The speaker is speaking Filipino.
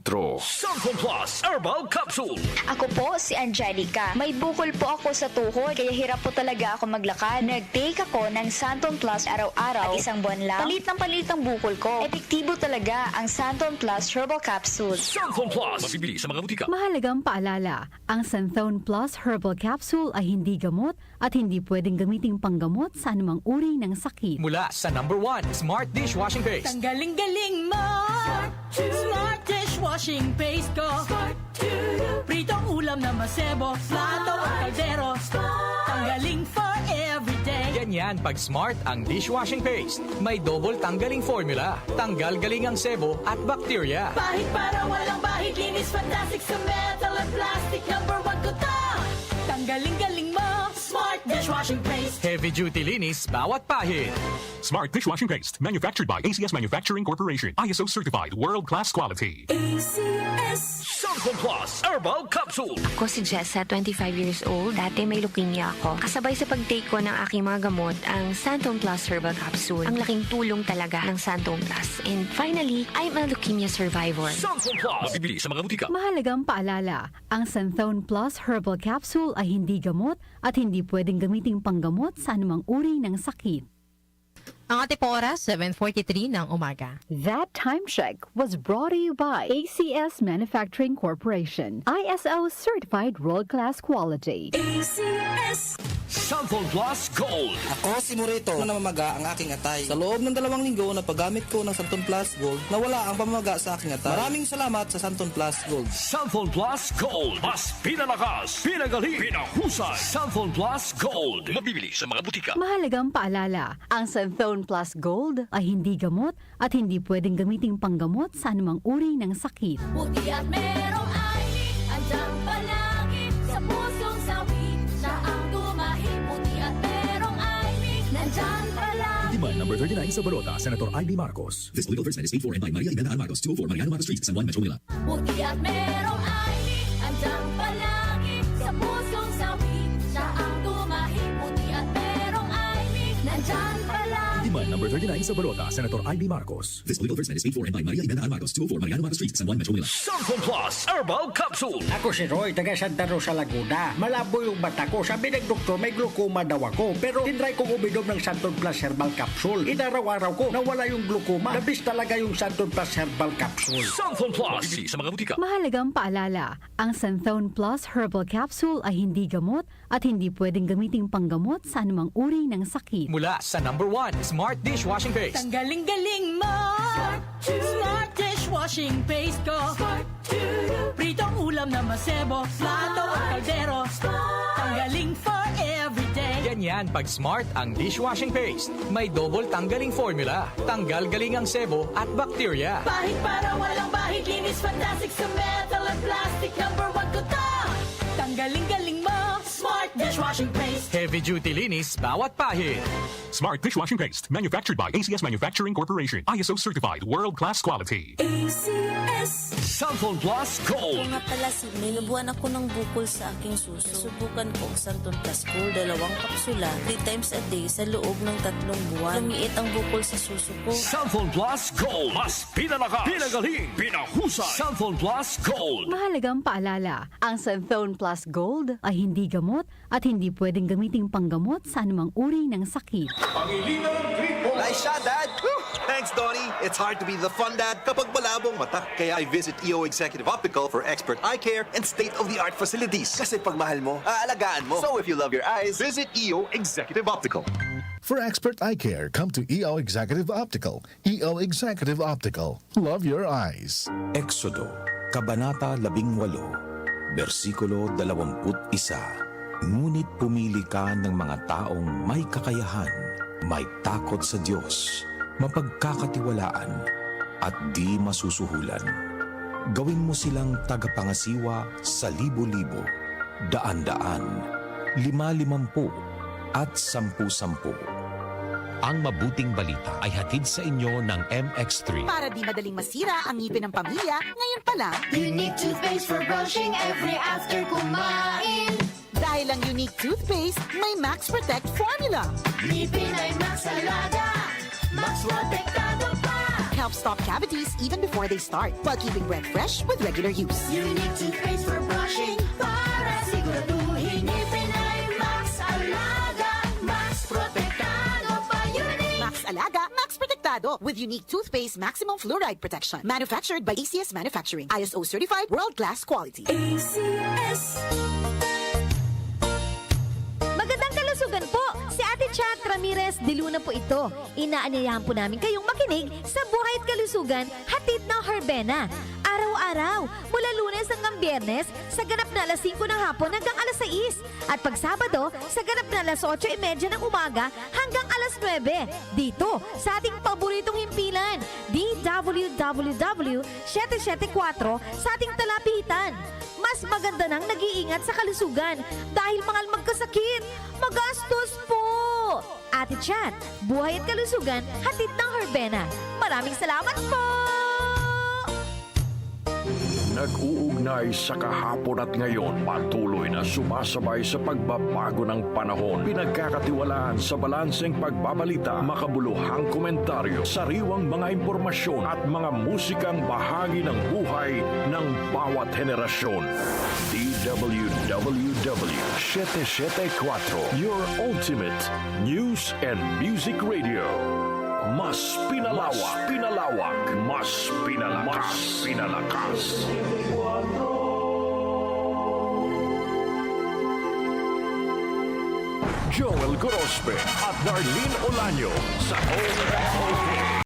sentro. Santon Plus Herbal Capsule. Ako po si Angelica. May bukol po ako sa tuhod, kaya hirap po talaga ako maglakad. Nag-take ako ng Santon Plus araw-araw at isang buwan lang. Palit ang bukol ko. Epektibo talaga ang Santon Plus Herbal Capsule. Santon Plus. Mabibili sa mga butika. Mahalagang paalala, ang Santhone Plus Herbal Capsule ay hindi gamot at hindi pwedeng gamiting panggamot sa anumang uri ng sakit. Mula sa number 1 Smart Dishwashing Paste. Ang galing-galing mo! Smart dishwashing paste ko. Pritong ulam na masebo, plato o kaldero. Tanggaling for everyday. Ganyan pag Smart ang dishwashing paste. May double tanggaling formula. Tanggal galing ang sebo at bakterya. Bahid para walang bahid, linis fantastic sa metal at plastic. Number 1 ko to! Tanggaling-galing mo! Smart dishwashing paste. Heavy duty linis bawat pahid. Smart Dishwashing Paste, manufactured by ACS Manufacturing Corporation. ISO certified, world-class quality. Santon Plus Herbal Capsule. Ako si Jessa, 25 years old. Dati may leukemia ako. Kasabay sa pag-take ko ng aking mga gamot, ang Santon Plus Herbal Capsule. Ang laking tulong talaga ng Santon Plus. And finally, I'm a leukemia survivor. Santon Plus. Mabibili sa mga butika. Mahalagang paalala, ang Santhone Plus Herbal Capsule ay hindi gamot at hindi pwedeng gamiting panggamot sa anumang uri ng sakit. Ang ating po oras, 7:43 ng umaga. That time check was brought to you by ACS Manufacturing Corporation. ISO certified world-class quality. Santon Plus Gold. Ako si Morito na namamaga ang aking atay. Sa loob ng 2 linggo na paggamit ko ng Santon Plus Gold, nawala ang pamamaga sa aking atay. Maraming salamat sa Santon Plus Gold. Santon Plus Gold. Mas pinalakas, pinagaling, pinahusay. Santon Plus Gold. Mabibili sa mga butika. Mahalagang paalala, ang Santhone Plus Gold ay hindi gamot at hindi pwedeng gamiting panggamot sa anumang uri ng sakit. Buti at merong ay andyan palagi sa pusong sawi. Siya ang tumahig. Buti at merong ay nandyan palagi. Demand number 39 sa Barota, Senator Ivy Marcos. This legal first is paid for and by Maria Elena Marcos, 204 Mariano Mata Street, San Juan, Metro Manila. Buti at merong ay andyan palagi sa pusong sawi. Siya ang tumahig. Buti at merong ay nandyan palagi. Demand number 39 sa Barota, Senator Ivy Marcos. This legal first is paid for and by Maria Elena Marcos, 204 Mariano Mata Street, San Juan, Metro Manila. Santon Plus Herbal Capsule. Ako si Roy, taga Santa Rosa, Laguna. Malabo yung mata ko. Sabi ng doktor, may glaucoma daw ako. Pero tinry kong uminom ng Santon Plus Herbal Capsule. Inaraw-araw ko, nawala yung glaucoma. Nabis talaga yung Santon Plus Herbal Capsule. Santon Plus. Mabibili sa mga butika. Mahalagang paalala, ang Santhone Plus Herbal Capsule ay hindi gamot at hindi pwedeng gamiting panggamot sa anumang uri ng sakit. Mula sa number 1 Smart Dishwashing Paste. Ang galing-galing mo! Smart dishwashing paste ko. Pritong ulam na masebo, plato o kaldero. Tanggaling for everyday. Ganyan pag Smart ang dishwashing paste. May double tanggaling formula. Tanggal galing ang sebo at bakterya. Bahid para walang bahid, linis fantastic sa metal at plastic. Number 1 ko to! Tanggaling-galing mo! Smart dishwashing paste. Heavy duty linis bawat pahid. Smart Dishwashing Paste, manufactured by ACS Manufacturing Corporation. ISO certified, world-class quality. Santon Plus Gold. Nga pala, Sidney, nabuhan ako ng bukol sa aking suso. Subukan ko ang Santon Plus Gold, 2 kapsula, 3 times a day sa loob ng 3 buwan. Lumiit ang bukol sa suso ko. Santon Plus Gold. Mas pinalakas, pinagaling, pinahusay. Santon Plus Gold. Mahalagang paalala, ang Santhone Plus Gold ay hindi gamot at hindi pwedeng gamiting panggamot sa anumang uri ng sakit. Nice shot, Dad! Thanks, Donnie. It's hard to be the fun dad kapag malabong mata. Kaya I visit EO Executive Optical for expert eye care and state-of-the-art facilities. Kasi pag mahal mo, aalagaan mo. So if you love your eyes, visit EO Executive Optical. For expert eye care, come to EO Executive Optical. EO Executive Optical. Love your eyes. Exodo, Kabanata 18, versikulo 21. Ngunit pumili ka ng mga taong may kakayahan, may takot sa Diyos, mapagkakatiwalaan, at di masusuhulan. Gawin mo silang tagapangasiwa sa libo-libo, daan-daan, 50-50, at 10-10. Ang mabuting balita ay hatid sa inyo ng MX3. Para di madaling masira ang ngipin ng pamilya, ngayon pa lang, Unique toothpaste for brushing every after kumain. dahil ang unique toothpaste may Max Protect formula. Ngipin ay Max Alaga, Max Protektado pa. helps stop cavities even before they start, while keeping breath fresh with regular use. Unique toothpaste for brushing para siguraduhin ngipin ay Max Alaga, Max Protektado pa Unique. Max Alaga, Max Protectado with unique toothpaste maximum fluoride protection. Manufactured by ACS Manufacturing. ISO certified world-class quality. ACS. Magandang kalusugan po! Si Ate Chat Ramirez de Luna po ito. Inaanyayahan po namin kayong makinig sa Buhay at Kalusugan, hatid ng Herbena. Araw-araw, mula Lunes hanggang Biyernes, sa ganap na alas 5 ng hapon hanggang alas 6. At pag Sabado, sa ganap na alas 8:30 ng umaga hanggang alas 9. Dito, sa ating paboritong himpilan, DWWW 774 sa ating talapitan. Mas maganda nang nag-iingat sa kalusugan dahil mahal magkasakit. Magastos po! Ate Chat, Buhay at Kalusugan, hatid ng Herbena. Maraming salamat po! Nag-uugnay sa kahapon at ngayon, patuloy na sumasabay sa pagbabago ng panahon. Pinagkakatiwalaan sa balanseng pagbabalita, makabuluhang komentaryo, sariwang mga impormasyon at mga musikang bahagi ng buhay ng bawat henerasyon. DWWW 774, your ultimate news and music radio. Mas pinalawak, mas pinalakas. Joel Gorospe at Darlene Olanyo sa OFOK.